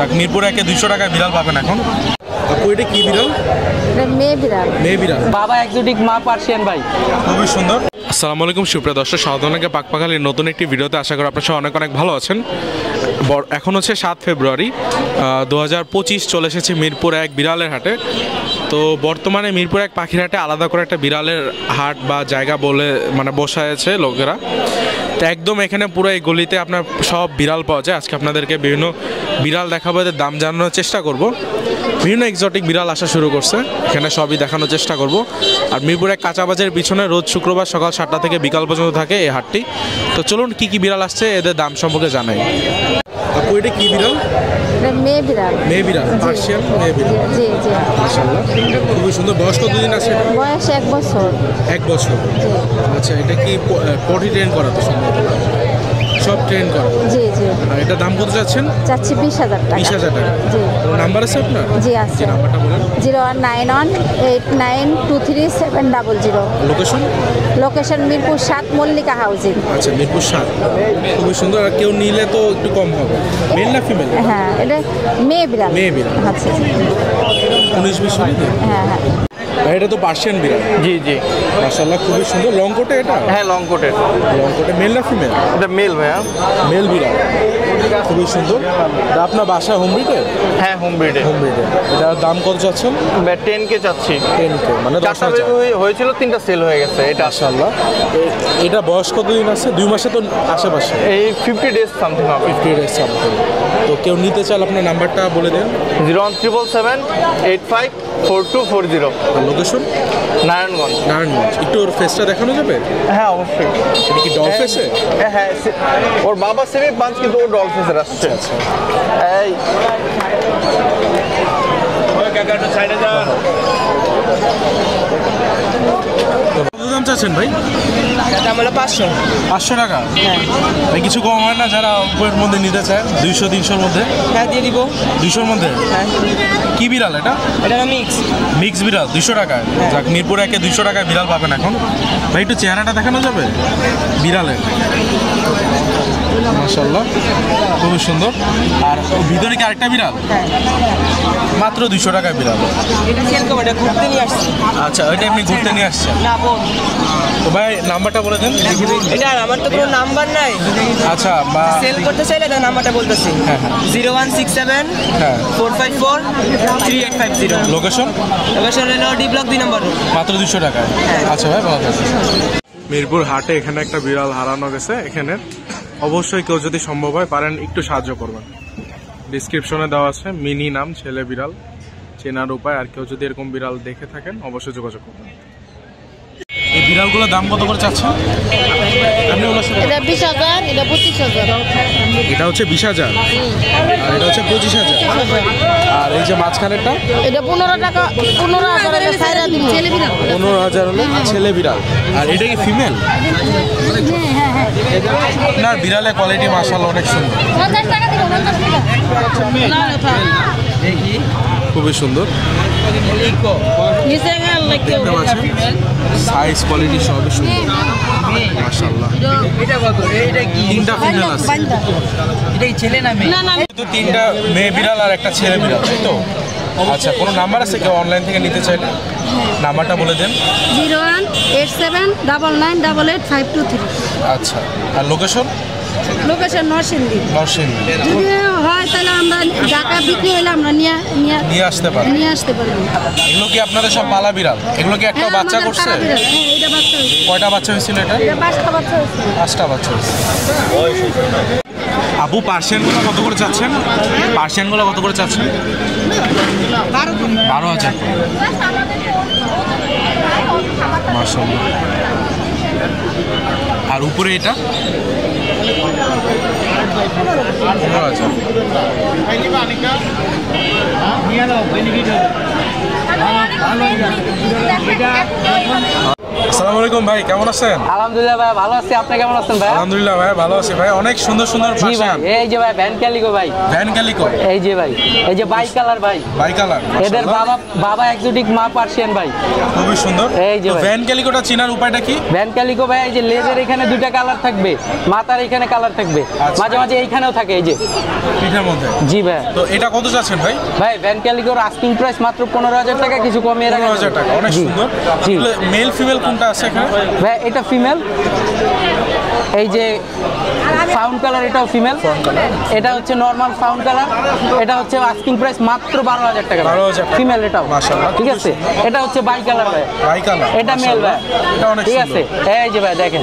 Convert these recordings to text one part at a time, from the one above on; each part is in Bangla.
যাক, মিরপুরে একে 200 টাকায় বিড়াল পাবেন এখন। আপু এটা কি বিড়াল? মেয়ে বিড়াল। মেয়ে বিড়াল। বাবা এক্সোটিক, মা পার্সিয়ান ভাই। খুবই সুন্দর। আসসালামু আলাইকুম সুপ্রিয় দর্শক, সাধারণকে পাকপাখালির নতুন একটি ভিডিওতে আশা করি আপনারা অনেক অনেক ভালো আছেন। এখন হচ্ছে 7 ফেব্রুয়ারি 2025, চলে এসেছে মিরপুর এক বিড়ালের হাটে। তো বর্তমানে মিরপুর এক পাখির হাটে আলাদা করে একটা বিড়ালের হাট বা জায়গা বলে বসায়ছে লোকেরা। তো একদম এখানে পুরো এই গলিতে আপনার সব বিড়াল পাওয়া যায়। আজকে আপনাদেরকে বিভিন্ন বিড়াল দেখাবো, এদের দাম জানানোর চেষ্টা করব। বিভিন্ন এক্সোটিক বিড়াল আসা শুরু করছে, এখানে সবই দেখানোর চেষ্টা করব। আর মিরপুর এক কাঁচা বাজারের পিছনে রোজ শুক্রবার সকাল 7টা থেকে বিকাল পর্যন্ত থাকে এই হাটটি। তো চলুন কি কি বিড়াল আসছে এদের দাম সম্পর্কে জানাই। আপু এটা কি বিড়াল? মেয়ে বিড়াল। মেয়ে বিড়াল, পার্সিয়ান মেয়ে বিড়াল। জি জি। মাশাআল্লাহ, খুবই সুন্দর। বয়স কতদিন আছে? বয়স 1 বছর। 1 বছর। আচ্ছা, এটা কি পটি ট্রেন করা? তো সম্ভবত সব ট্রেন করা। জি জি। আর এটা দাম কত যাচ্ছেন? চাচ্ছি 20,000 টাকা। 20,000 টাকা। জি। নাম্বার আছে আপনার? জি আছে। নাম্বারটা বলেন। 01918923700। Location? Location Mirpur 7 Mallika housing. আচ্ছা, মিরপুর 7। খুবই সুন্দর। আর কেউ নিলে তো একটু কম হবে। মেল না ফিমেল? হ্যাঁ, এটা মেয়ে বিড়াল। মেয়ে বিড়াল। আচ্ছা। 19-20 হবে। হ্যাঁ হ্যাঁ। এটা তো পার্সিয়ান বিড়াল। জি জি। মাশাআল্লাহ, খুবই সুন্দর। লং কোটে এটা? হ্যাঁ, লং কোটের। লং কোটে। মেল না ফিমেল? এটা মেল ভাইয়া। মেল বিড়াল, খুবই সুন্দর। এটা আপনার বাসায় হোম ব্রিডে? হ্যাঁ, হোম ব্রিডে। হোম ব্রিডে। এটার দাম কত চাচ্ছেন? 10K চাচ্ছি। 10K, মানে 4টা 10,000 হয়েছিল, 3টা সেল হয়ে গেছে। এটা মাশাআল্লাহ। এটা বয়স কতদিন আছে? 2 মাসে তো আশেপাশে। এই 50 ডেজ সামথিং হবে। 50 ডেজ সামথিং। তো কেউ নিতে চাইলে আপনার নাম্বারটা বলে দেন। 01777854240। লোকেশন? নারায়ণগঞ্জ। নারায়ণগঞ্জ। একটু ওর ফেসটা দেখানো যাবে? হ্যাঁ, অবশ্যই। এটা কি ডল ফেসে? হ্যাঁ, ওর বাবা সেমি পাঁচ, কিন্তু ওর ডল ফেসের আসছে। আচ্ছা। এই কত দাম চাচ্ছেন ভাই? দাম হলো 500। 500 টাকা? হ্যাঁ ভাই কিছু কম হয় না যারা উপরের মধ্যে নিতে চায়? 200-300-র মধ্যে? হ্যাঁ, দিয়ে দিব। 200-র মধ্যে? হ্যাঁ, কি বিড়াল এটা? এটা মিক্স। মিক্স বিড়াল 200 টাকায়? যাক, মিরপুরে একে 200 টাকায় বিড়াল পাবেন এখন। ভাই একটু চেহারাটা দেখানো যাবে বিড়ালের? মাশাআল্লাহ, খুবই সুন্দর। আর ভিতরে কি আরেকটা বিড়াল? মাত্র 200 টাকায় বিড়াল। এটা সেল করব, এটা ঘুরতে নিয়ে আসছি। আচ্ছা, ওইটা এমনি ঘুরতে নিয়ে আসছে? না বোন। তো ভাই নাম্বারটা বলে দেন। এটা আমার তো কোনো নাম্বার নাই। আচ্ছা, বা সেল করতে চাইলে তার নাম্বারটা বলতেছি। হ্যাঁ হ্যাঁ। 0167 হ্যাঁ। 454 3850। লোকেশন? লোকেশন হলো ডি ব্লক 2 নম্বর। মাত্র 200 টাকায়? আচ্ছা ভাই, ভালো থাকবেন। মিরপুর হাটে এখানে একটা বিড়াল হারানো গেছে। এখানে অবশ্যই কেউ যদি সম্ভব হয় পারেন একটু সাহায্য করবেন। ডিসক্রিপশনে দেওয়া আছে মিনি নাম, ছেলে বিড়াল, চেনার উপায়। আর কেউ যদি এরকম বিড়াল দেখে থাকেন অবশ্যই যোগাযোগ করবেন। এই বিড়ালগুলোর দাম কত করে চাচ্ছেন? এটা 20,000, এটা 25,000। এটা হচ্ছে 20,000 আর এটা হচ্ছে 25,000। আর এই যে মাঝখানেরটা? এটা 15 টাকা, 15,000 এর ছাইরা দিন। ছেলে বিড়াল। 15,000 হলে ছেলে বিড়াল। আর এটা কি ফিমেল? না, বিড়ালের কোয়ালিটি মাশাআল্লাহ অনেক সুন্দর। 50 টাকা দিব, 50 টাকা। না না থাক। খুবই সুন্দর। নিচে গেল নাকি? সাইজ কোয়ালিটি সবই সুন্দর মাশাআল্লাহ। এটা কত? এটা কি? 3টা ফিমেল আছে। এটা কি ছেলে না মেয়ে? না না, তো 3টা মেয়ে বিড়াল আর একটা ছেলে বিড়াল, তাই তো? আচ্ছা, কোনো নাম্বার আছে কেউ অনলাইন থেকে নিতে চাইলে? নাম্বারটা বলে দেন। 018799885223। আচ্ছা, আর লোকেশন? লোকেশন নরসিংদী। নরসিংদী। যদি হয় তাহলে আমরা ঢাকা বিক্রি হলে আমরা নিয়ে আসতে পারেন? নিয়ে আসতে পারবো। এগুলো কি আপনাদের সব পালা বিড়াল? এগুলো কি একটা হ্যাঁ, বাচ্চা আমাদের করছে? পাড়া বিড়াল। হ্যাঁ, এটা বাচ্চা হয়েছে। কয়টা বাচ্চা হয়েছিল এটা? এটা 5টা বাচ্চা হয়েছে। 5টা বাচ্চা হয়েছে। আপু পার্সিয়ানগুলো কত করে চাচ্ছেন? পার্সিয়ানগুলো কত করে চাচ্ছেন? 12,000। মাশাআল্লাহ। আর উপরে এটা? 15,000। আসসালামু আলাইকুম ভাই, কেমন আছেন? আলহামদুলিল্লাহ ভাই ভালো আছি, আপনি কেমন আছেন ভাই? আলহামদুলিল্লাহ ভাই ভালো আছি ভাই। অনেক সুন্দর সুন্দর জি ভাই, পার্সিয়ান, এই যে ভাই ভ্যান ক্যালিকো ভাই, ভ্যান ক্যালিকো, এই যে ভাই, এই যে বাই কালার ভাই, বাই কালার, এদের বাবা এক্সোটিক মা পার্সিয়ান ভাই। খুবই সুন্দর। এই যে তো ভাই। ভ্যান ক্যালিকোটা চিনার উপায়টা কি? ভ্যান ক্যালিকো ভাই, এই যে লেজের এখানে দুইটা কালার থাকবে, মাথার এখানে কালার থাকবে, আচ্ছা। মাঝে মাঝে এইখানেও থাকে এই যে। পিঠের মধ্যে। জি ভাই। তো এটা কত যাচ্ছেন ভাই? ভাই ভ্যান ক্যালিকোর আস্কিং প্রাইস মাত্র 15,000 টাকা, কিছু কমিয়ে রাখা 15,000 টাকা, অনেক জি, সুন্দর। জি মেল ফিমেল কোনটা আছে এখানে? ভাই এটা ফিমেল, এই যে ফাউন্ড কালার, এটাও ফিমেল, এটা হচ্ছে নরমাল ফাউন্ড কালার, এটা হচ্ছে আস্কিং প্রাইস মাত্র 12,000 টাকা, 12,000 টাকা। ফিমেল এটাও, মাশাআল্লাহ, ঠিক আছে। এটা হচ্ছে বাই কালার ভাই, বাই কালার, এটা মেল ভাই, এটা অনেক ঠিক সুন্দর, আছে। এই যে ভাই দেখেন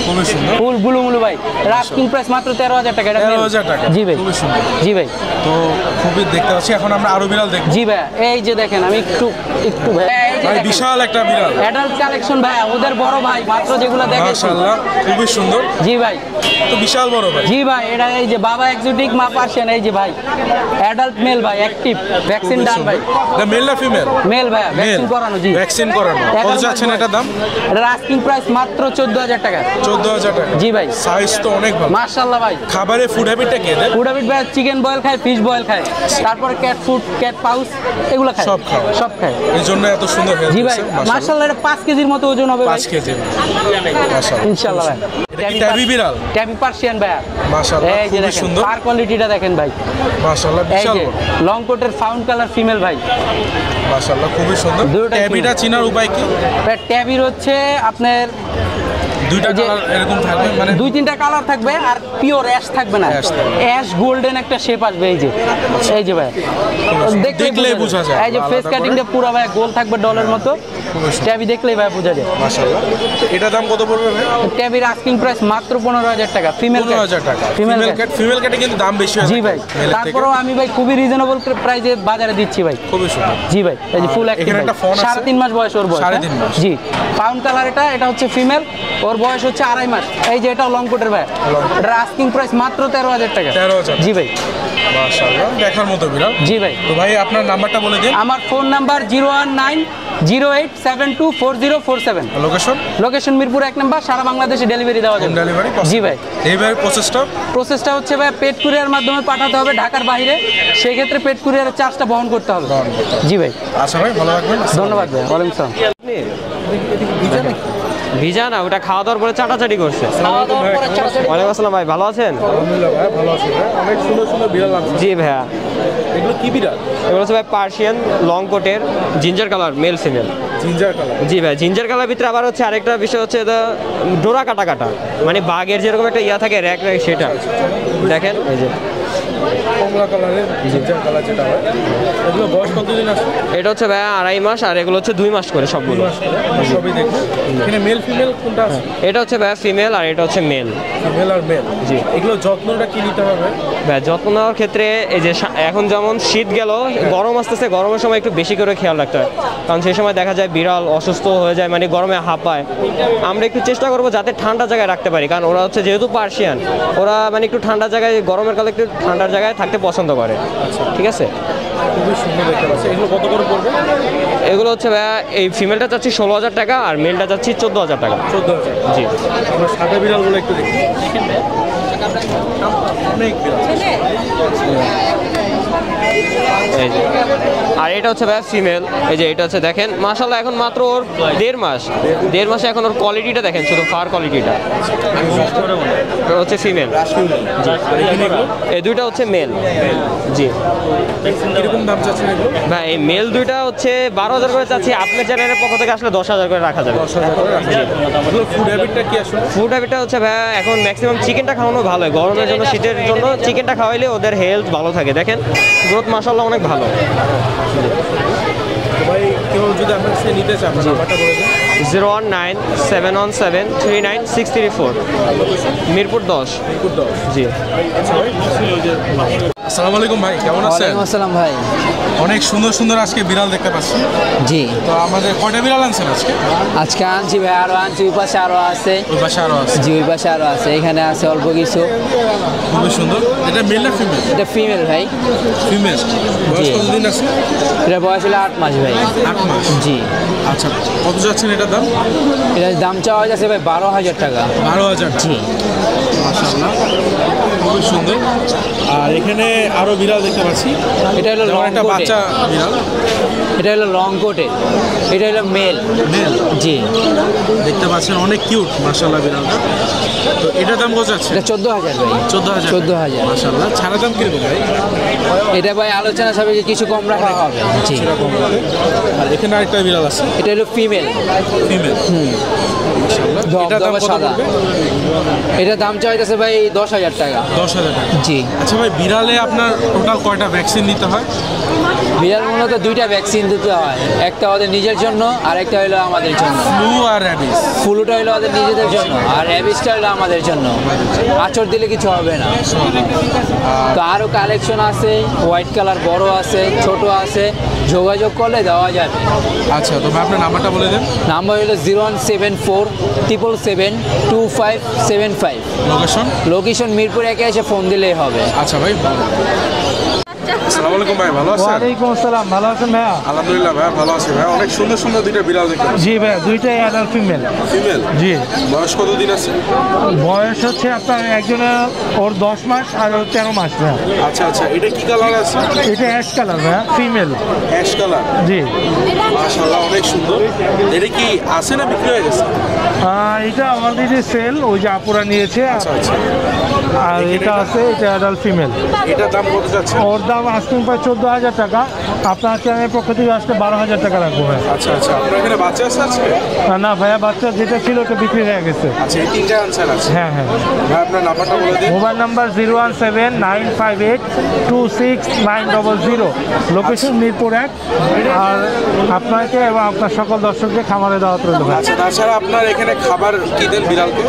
খুবই সুন্দর। ফুল ব্লু মুলু ভাই, আস্কিং প্রাইস মাত্র 13,000 টাকা, এটা মেল। 13,000 টাকা, জি ভাই, খুবই সুন্দর। জি ভাই, তো খুবই দেখতে পাচ্ছি। এখন আমরা আরো বিড়াল দেখবো। জি ভাই। এই যে দেখেন আমি একটু ভাই, এই যে ভাই দেখেন বিশাল একটা বিড়াল, অ্যাডাল্ট কালেকশন ভাই, ওদের বড় ভাই মাত্র যেগুলো দেখেছি। মাশাআল্লাহ, খুবই সুন্দর। জি ভাই, তো বিশাল বড় ভাই। জি ভাই, এটা এই যে বাবা এক্সোটিক মা পার্সিয়ান, এই যে ভাই অ্যাডাল্ট মেল ভাই, অ্যাক্টিভ, ভ্যাকসিন ডান ভাই, মেল না ফিমেল? মেল ভাই, মেল, ভ্যাকসিন করানো। জি, ভ্যাকসিন করানো। কত যাচ্ছেন এটার দাম? এটার আস্কিং প্রাইস মাত্র 14,000 টাকা। 14,000 টাকা। জি ভাই, সাইজ তো অনেক ভালো। মাশাআল্লাহ ভাই। খাবারে ফুড হ্যাবিটটা কি এদের? ফুডাবিট ভাই চিকেন বয়েল খায়, ফিশ বয়েল খায়, তারপরে ক্যাট ফুড, ক্যাট পাউস, এগুলো খায়, সব খায়। সব খায়। এই জন্য এত সুন্দর হয়ে জি ভাই, মাশাআল্লাহ, এটা 5 কেজির মতো ওজন হবে ভাই, 5 কেজি। মাশাআল্লাহ, ইনশাআল্লাহ ভাই। এটা কি ট্যাবি বিড়াল? ট্যাবি পার্সিয়ান ভাই, মাশাআল্লাহ, এই যে খুবই দেখেন সুন্দর। পার কোয়ালিটিটা দেখেন ভাই, মাশাআল্লাহ, এই বিশাল যে বড়। লং কোটের ফাউন্ড কালার ফিমেল ভাই। মাশাআল্লাহ, খুবই সুন্দর। দুটোটাই ট্যাবিটা চিনার উপায় কি? ট্যাবির হচ্ছে আপনার দুইটা এই যে কালার এরকম থাকবে, মানে 2-3টা কালার থাকবে, আর পিওর অ্যাশ থাকবে না, অ্যাশ থাকবে। অ্যাশ গোল্ডেন একটা শেপ আসবে। এই যে, এই যে ভাই দেখলেই বোঝা যায়। এই যে ফেস কাটিংটা পুরো ভাই গোল থাকবে ডলের মতো, ট্যাবি দেখলেই ভাই বোঝা যায়। মাশাআল্লাহ। এটা দাম কত পড়বে ভাই? ট্যাবির আস্কিং প্রাইস মাত্র 15,000 টাকা, ফিমেল 15,000 টাকা। ফিমেল ফিমেল ক্যাটে কিন্তু দাম বেশি হয়। জি ভাই, তারপরেও আমি ভাই খুবই রিজনেবল প্রাইসে বাজারে দিচ্ছি ভাই। খুবই সুন্দর। জি ভাই, এই যে ফুল অ্যাক্টিভ, এখানে একটা ফোন আছে। 3.5 মাস বয়স ওর বয়স। 3.5 মাস। জি, পাউন্ড কালার, এটা হচ্ছে ফিমেল, ওর বয়স হচ্ছে 2.5 মাস। এই যে এটা লং কোটের ভাই, এটার আস্কিং প্রাইস মাত্র 13,000 টাকা। 13,000। জি ভাই, মাশাআল্লাহ, দেখার মতো বিড়াল। জি ভাই। তো ভাই আপনার নাম্বারটা বলে দিন। আমার phone number 01908724047। Location? Location Mirpur 1 number, সারা বাংলাদেশে ডেলিভারি দেওয়া যাবে। ডেলিভারি? জি ভাই। এইভাবে প্রসেসটা হচ্ছে ভাই পেট কুরিয়ার মাধ্যমে পাঠাতে হবে ঢাকার বাইরে, সেই ক্ষেত্রে পেট কুরিয়ারের চার্জটা বহন করতে হবে। জি ভাই, আচ্ছা ভাই, ভালো থাকবেন। ধন্যবাদ ভাই, ওয়ালাইকুম আসসালাম। ভিজা না, ওটা খাওয়া দাওয়ার পরে চাটাচাটি করছে। ওয়ালাইকুম আসসালাম ভাই, ভালো আছেন? আলহামদুলিল্লাহ ভাই, ভালো আছি ভাই। অনেক সুন্দর সুন্দর বিড়াল আছে। জি ভাইয়া, এগুলো কি বিড়াল? এগুলো হচ্ছে ভাই পার্সিয়ান লং কোটের ginger colour, male female. Ginger colour. জি ভাই, জিঞ্জার কালার ভিতরে আবার হচ্ছে আরেকটা বিষয় হচ্ছে এটা ডোরা কাটা কাটা, মানে বাঘের যেরকম একটা ইয়া থাকে র্যাক র্যাক, সেটা দেখেন। এই যে কমলা কালারের জিঞ্জার কালার যেটা হয়, এগুলো বয়স কতদিন আছে? এটা হচ্ছে ভাইয়া 2.5 মাস, আর এগুলো হচ্ছে 2 মাস করে সবগুলো। সবই দেখবো। এখানে মেল ফিমেল কোনটা আছে? এটা হচ্ছে ভাইয়া ফিমেল, আর এটা হচ্ছে মেল। ফিমেল আর মেল। জি। এগুলো যত্নটা কি নিতে হবে? ভাই যত্ন নেওয়ার ক্ষেত্রে এই যে এখন যেমন শীত গেল, গরম আসতেছে, গরমের সময় একটু বেশি করে খেয়াল রাখতে হয়, কারণ সেই সময় দেখা যায় বিড়াল অসুস্থ হয়ে যায়, মানে গরমে হাঁপায়। আমরা একটু চেষ্টা করবো যাতে ঠান্ডা জায়গায় রাখতে পারি, কারণ ওরা হচ্ছে যেহেতু পার্সিয়ান, ওরা মানে একটু ঠান্ডা জায়গায়, গরমের কালে একটু ঠান্ডার জায়গায় থাকতে পছন্দ করে। ঠিক আছে, খুবই সুন্দর দেখতে পাচ্ছি। এগুলো কত করে পড়বে? এগুলো হচ্ছে ভাইয়া এই ফিমেলটা চাচ্ছি 16,000 টাকা, আর মেলটা চাচ্ছি 14,000 টাকা। 14,000। জি। আমরা সাদা বিড়ালগুলো একটু দেখি। অনেক বিড়াল। এই যে, আর এটা হচ্ছে ভাইয়া ফিমেল। এই যে এটা হচ্ছে দেখেন, মাশাআল্লাহ, এখন মাত্র ওর 1.5 মাস। 1.5 মাসে এখন ওর কোয়ালিটিটা দেখেন, শুধু ফার কোয়ালিটিটা। এটা হচ্ছে ফিমেল। এই দুইটা হচ্ছে মেল। জি। কিরকম দাম চাচ্ছেন এগুলো? ভাই এই মেল দুইটা হচ্ছে 12,000 করে চাচ্ছি, আপনার চ্যানেলের পক্ষ থেকে আসলে 10,000 করে রাখা যাবে। 10,000 করে রাখা যাবে। এগুলো ফুড হ্যাবিটটা কি আসলে? ফুড হ্যাবিটটা হচ্ছে ভাইয়া এখন ম্যাক্সিমাম চিকেনটা খাওয়ানো ভালো হয়, গরমের জন্য, শীতের জন্য চিকেনটা খাওয়াইলে ওদের হেলথ ভালো থাকে। দেখেন গ্রোথ মাশাআল্লাহ অনেক ভালো। ভাই কেউ যদি আপনার কাছে নিতে চান, নাম্বারটা বলে দিন। 01971173634, মিরপুর 10। মিরপুর 10। জি। আচ্ছা ভাই, আসসালামু আলাইকুম ভাই, কেমন আছেন? ওয়ালাইকুম আসসালাম ভাই। অনেক সুন্দর সুন্দর আজকে বিড়াল দেখতে পাচ্ছি। জি তো আমাদের কয়টা বিড়াল আনছেন আজকে? আজকে আনছি ভাই, আরো আনছি, ওই পাশে আরো আছে। ওই পাশে আরো আছে। জি ওই পাশে আরো আছে, এখানে আছে অল্প কিছু। খুবই সুন্দর। এটা মেল না ফিমেল? এটা ফিমেল ভাই। ফিমেল। বয়স জি। কতদিন আছে? এটা বয়স হলো 8 মাস ভাই। 8 মাস। জি। আচ্ছা, কত যাচ্ছেন এটার দাম? এটার দাম চাওয়া যাচ্ছে ভাই 12,000 টাকা। 12,000। জি। মাশাআল্লাহ, খুবই সুন্দর। আর এখানে আরো বিড়াল দেখতে পাচ্ছি। এটা হলো যেমন লং একটা কোটে। বাচ্চা বিড়াল। এটা হলো লং কোটে, এটা হলো মেল। মেল। জি। দেখতে পাচ্ছেন অনেক কিউট মাশাআল্লাহ বিড়ালটা। তো এটার দাম কত আছে? এটা 14,000 ভাই। 14,000। 14,000। মাশাআল্লাহ। ছাড়া দাম কিরকম ভাই? এটা ভাই আলোচনা সাপেক্ষে কিছু কম রাখা হবে। জি। সেরকম হবে। আর এখানে আরেকটা বিড়াল আছে, এটা হলো ফিমেল। ফিমেল। মাশাআল্লাহ। এটার দাম ধবধবা কত সাদা। পড়বে? এটা দাম চাইতেছে ভাই 10,000 টাকা। 10,000 টাকা। জি। আচ্ছা ভাই, বিড়ালে আপনার টোটাল কয়টা ভ্যাকসিন নিতে হয়? বিড়াল মূলত 2টা ভ্যাকসিন দিতে হয়, একটা ওদের নিজের জন্য আর একটা হলো আমাদের জন্য। ফ্লু আর র্যাবিস। ফ্লুটা হলো ওদের নিজেদের জন্য আর র্যাবিসটা হলো আমাদের জন্য। আঁচড় দিলে কিছু হবে না। তো আরও কালেকশন আছে, হোয়াইট কালার বড় আছে, ছোট আছে, যোগাযোগ করলে দেওয়া যাবে। আচ্ছা, তো ভাই আপনার নাম্বারটা বলে দেন। নাম্বার হলো 0174772575। লোকেশন? লোকেশন মিরপুর 1-এ এসে ফোন দিলেই হবে। আচ্ছা ভাই। আসসালামু আলাইকুম ভাই, ভালো আছেন? ওয়ালাইকুম আসসালাম, ভালো আছেন ভাইয়া? আলহামদুলিল্লাহ ভাই, ভালো আছি ভাই। অনেক সুন্দর সুন্দর দুইটা বিড়াল দেখতে পাচ্ছি। জি ভাইয়া, দুইটাই অ্যাডাল্ট ফিমেল। ফিমেল। জি। বয়স কত দিন আছে? বয়স হচ্ছে আপনার একজনের ওর 10 মাস আর ওর 13 মাস ভাইয়া। আচ্ছা আচ্ছা, এটা কি কালার আছে? এটা অ্যাশ কালার ভাইয়া, ফিমেল। Ash colour. জি। মাশাআল্লাহ, অনেক সুন্দর। এটা কি আছে না বিক্রি হয়ে গেছে? এটা অলরেডি সেল, ওই যে আপুরা নিয়েছে। আচ্ছা আচ্ছা। আর এটা আছে, এটা অ্যাডাল্ট ফিমেল। এটার দাম কত যাচ্ছে? ওর দাম আস্কিং প্রায় 14,000 টাকা। আপনার চ্যানেলের পক্ষ থেকে আসলে 12,000 টাকা রাখবো ভাই। আচ্ছা আচ্ছা, আপনার এখানে বাচ্চা আছে আজকে? না ভাইয়া, বাচ্চা যেটা ছিল ওটা বিক্রি হয়ে গেছে। আচ্ছা, এই তিনটা আনসার আছে। হ্যাঁ হ্যাঁ। ভাই আপনার নাম্বারটা বলে দিন। Mobile number 017958269000। লোকেশন মিরপুর 1। আর আপনাকে এবং আপনার সকল দর্শকদের খামারে দাওয়াত রইল ভাই। আচ্ছা, তাছাড়া আপনার এখানে খাবার কি দেন বিড়ালকে?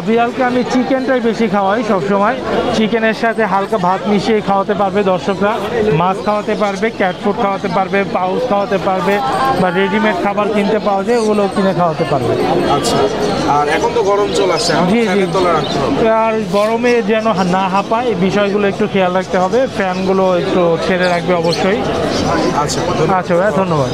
বিড়ালকে আমি চিকেনটাই বেশি খাওয়াই সবসময়। চিকেনের সাথে হালকা ভাত মিশিয়ে খাওয়াতে পারবে দর্শকরা। মাছ খাওয়াতে পারবে, ক্যাট ফুড খাওয়াতে পারবে, পাউস খাওয়াতে পারবে, বা রেডিমেড খাবার কিনতে পাওয়া যায়, ওগুলো কিনে খাওয়াতে পারবে। আচ্ছা। আর এখন তো গরম চলে আসছে, এখন জি জি। ফ্যানের তলায় রাখতে হবে। আর গরমে যেন না হাঁপায়, এই বিষয়গুলো একটু খেয়াল রাখতে হবে। ফ্যানগুলো একটু ছেড়ে রাখবে অবশ্যই। আচ্ছা। আচ্ছা ভাইয়া, ধন্যবাদ।